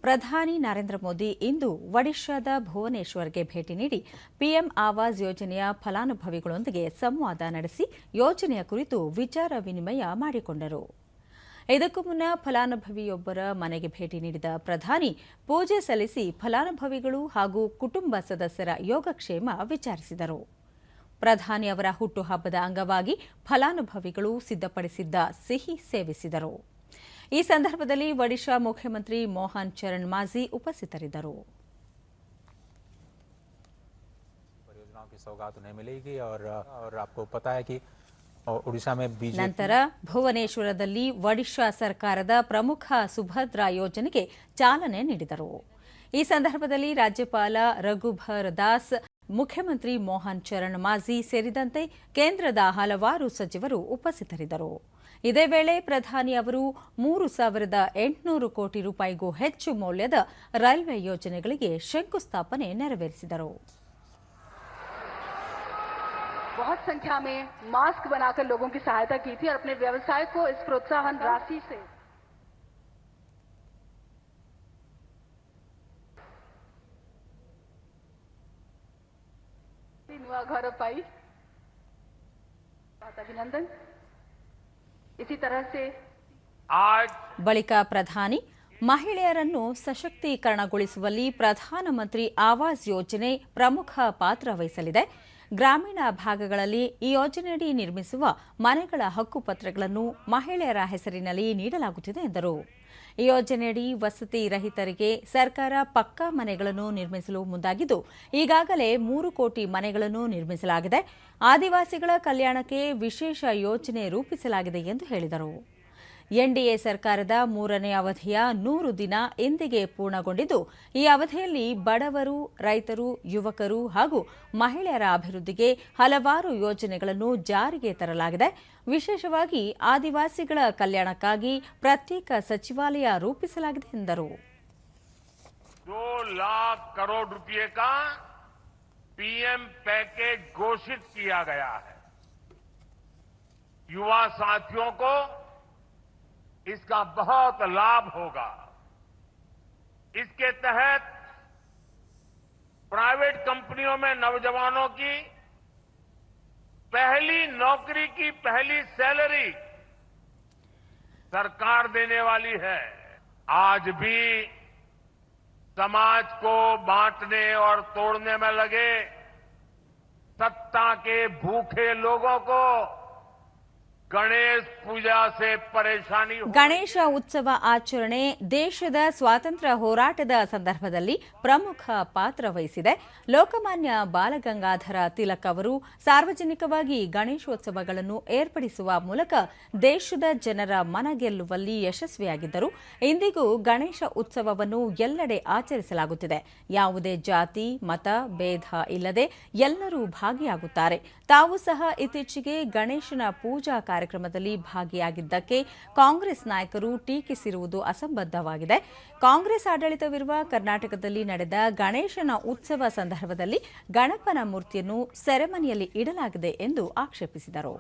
ಪ್ರಧಾನಿ ನರೇಂದ್ರ ಮೋದಿ ಇಂದು ಒಡಿಶಾದ ಭುವನೇಶ್ವರ್ಗೆ ಭೇಟಿ ನೀಡಿ ಪಿಎಂ ಆವಾಸ್ ಯೋಜನೆಯ ಫಲಾನುಭವಿಗಳೊಂದಿಗೆ ಸಂವಾದ ನಡೆಸಿ ಯೋಜನೆಯ ಕುರಿತು ವಿಚಾರ ವಿನಿಮಯ ಮಾಡಿಕೊಂಡರು. ಇದಕ್ಕೂ ಮುನ್ನ ಫಲಾನುಭವಿಯೊಬ್ಬರ ಮನೆಗೆ ಭೇಟಿ ನೀಡಿದ ಪ್ರಧಾನಿ ಪೂಜೆ ಸಲ್ಲಿಸಿ ಫಲಾನುಭವಿಗಳು ಹಾಗೂ ಕುಟುಂಬ ಸದಸ್ಯರ ಯೋಗಕ್ಷೇಮ ವಿಚಾರಿಸಿದರು. ಪ್ರಧಾನಿ ಅವರ ಹುಟ್ಟುಹಬ್ಬದ ಅಂಗವಾಗಿ ಫಲಾನುಭವಿಗಳು ಸಿದ್ಧಪಡಿಸಿದ್ದ ಸಿಹಿ ಸೇವಿಸಿದರು. ಈ ಸಂದರ್ಭದಲ್ಲಿ ಒಡಿಶಾ ಮುಖ್ಯಮಂತ್ರಿ ಮೋಹನ್ ಚರಣ್ ಮಾಝಿ ಉಪಸ್ಥಿತರಿದ್ದರು. ನಂತರ ಭುವನೇಶ್ವರದಲ್ಲಿ ಒಡಿಶಾ ಸರ್ಕಾರದ ಪ್ರಮುಖ ಸುಭದ್ರಾ ಯೋಜನೆಗೆ ಚಾಲನೆ ನೀಡಿದರು. ಈ ಸಂದರ್ಭದಲ್ಲಿ ರಾಜ್ಯಪಾಲ ರಘುಬರ್ ದಾಸ್, ಮುಖ್ಯಮಂತ್ರಿ ಮೋಹನ್ ಚರಣ್ ಮಾಝಿ ಸೇರಿದಂತೆ ಕೇಂದ್ರದ ಹಲವಾರು ಸಚಿವರು ಉಪಸ್ಥಿತರಿದ್ದರು. ಇದೇ ವೇಳೆ ಪ್ರಧಾನಿ ಅವರು 3,800 ಕೋಟಿ ರೂಪಾಯಿಗೂ ಹೆಚ್ಚು ಮೌಲ್ಯದ ರೈಲ್ವೆ ಯೋಜನೆಗಳಿಗೆ ಶಂಕುಸ್ಥಾಪನೆ ನೆರವೇರಿಸಿದರು. बहुत संख्या में मास्क बनाकर लोगों की सहायता की थी और अपने व्यवसाय को इस प्रोत्साहन राशि से नुआ घर पाई। अभिनंदन। इसी तरह से ಬಳಿಕ ಪ್ರಧಾನಿ ಮಹಿಳೆಯರನ್ನು ಸಶಕ್ತೀಕರಣಗೊಳಿಸುವಲ್ಲಿ ಪ್ರಧಾನಮಂತ್ರಿ ಆವಾಸ್ ಯೋಜನೆ ಪ್ರಮುಖ ಪಾತ್ರ ವಹಿಸಲಿದೆ. ಗ್ರಾಮೀಣ ಭಾಗಗಳಲ್ಲಿ ಈ ಯೋಜನೆಯಡಿ ನಿರ್ಮಿಸುವ ಮನೆಗಳ ಹಕ್ಕುಪತ್ರಗಳನ್ನು ಮಹಿಳೆಯರ ಹೆಸರಿನಲ್ಲಿ ನೀಡಲಾಗುತ್ತಿದೆ ಎಂದರು. ಈ ಯೋಜನೆಯಡಿ ವಸತಿ ರಹಿತರಿಗೆ ಸರ್ಕಾರ ಪಕ್ಕಾ ಮನೆಗಳನ್ನು ನಿರ್ಮಿಸಲು ಮುಂದಾಗಿದ್ದು, ಈಗಾಗಲೇ 3 ಕೋಟಿ ಮನೆಗಳನ್ನು ನಿರ್ಮಿಸಲಾಗಿದೆ. ಆದಿವಾಸಿಗಳ ಕಲ್ಯಾಣಕ್ಕೆ ವಿಶೇಷ ಯೋಜನೆ ರೂಪಿಸಲಾಗಿದೆ ಎಂದು ಹೇಳಿದರು. ಎನ್ಡಿಎ ಸರ್ಕಾರದ 3ನೇ ಅವಧಿಯ 100 ದಿನ ಇಂದಿಗೆ ಪೂರ್ಣಗೊಂಡಿದ್ದು, ಈ ಅವಧಿಯಲ್ಲಿ ಬಡವರು, ರೈತರು, ಯುವಕರು ಹಾಗೂ ಮಹಿಳೆಯರ ಅಭಿವೃದ್ಧಿಗೆ ಹಲವಾರು ಯೋಜನೆಗಳನ್ನು ಜಾರಿಗೆ ತರಲಾಗಿದೆ. ವಿಶೇಷವಾಗಿ ಆದಿವಾಸಿಗಳ ಕಲ್ಯಾಣಕ್ಕಾಗಿ ಪ್ರತ್ಯೇಕ ಸಚಿವಾಲಯ ರೂಪಿಸಲಾಗಿದೆ ಎಂದರು. 2 लाख करोड़ रुपये का पीएम पैकेज घोषित किया गया है. युवा साथियों को इसका बहुत लाभ होगा. इसके तहत प्राइवेट कंपनियों में नौजवानों की पहली नौकरी की पहली सैलरी सरकार देने वाली है. आज भी समाज को बांटने और तोड़ने में लगे सत्ता के भूखे लोगों को ಗಣೇಶ ಉತ್ಸವ ಆಚರಣೆ ದೇಶದ ಸ್ವಾತಂತ್ರ್ಯ ಹೋರಾಟದ ಸಂದರ್ಭದಲ್ಲಿ ಪ್ರಮುಖ ಪಾತ್ರ ವಹಿಸಿದೆ. ಲೋಕಮಾನ್ಯ ಬಾಲಗಂಗಾಧರ ತಿಲಕ್ ಅವರು ಸಾರ್ವಜನಿಕವಾಗಿ ಗಣೇಶೋತ್ಸವಗಳನ್ನು ಏರ್ಪಡಿಸುವ ಮೂಲಕ ದೇಶದ ಜನರ ಮನಗೆಲ್ಲುವಲ್ಲಿ ಯಶಸ್ವಿಯಾಗಿದ್ದರು. ಇಂದಿಗೂ ಗಣೇಶ ಉತ್ಸವವನ್ನು ಎಲ್ಲೆಡೆ ಆಚರಿಸಲಾಗುತ್ತಿದೆ. ಯಾವುದೇ ಜಾತಿ, ಮತ, ಭೇದ ಇಲ್ಲದೆ ಎಲ್ಲರೂ ಭಾಗಿಯಾಗುತ್ತಾರೆ. ತಾವು ಸಹ ಇತ್ತೀಚೆಗೆ ಗಣೇಶನ ಪೂಜಾ ಕಾರ್ಯಕ್ರಮದಲ್ಲಿ ಭಾಗಿಯಾಗಿದ್ದಕ್ಕೆ ಕಾಂಗ್ರೆಸ್ ನಾಯಕರು ಟೀಕಿಸಿರುವುದು ಅಸಂಬದ್ಧವಾಗಿದೆ. ಕಾಂಗ್ರೆಸ್ ಆಡಳಿತವಿರುವ ಕರ್ನಾಟಕದಲ್ಲಿ ನಡೆದ ಗಣೇಶನ ಉತ್ಸವ ಸಂದರ್ಭದಲ್ಲಿ ಗಣಪನ ಮೂರ್ತಿಯನ್ನು ಸೆರೆಮನಿಯಲ್ಲಿ ಇಡಲಾಗಿದೆ ಎಂದು ಆಕ್ಷೇಪಿಸಿದರು.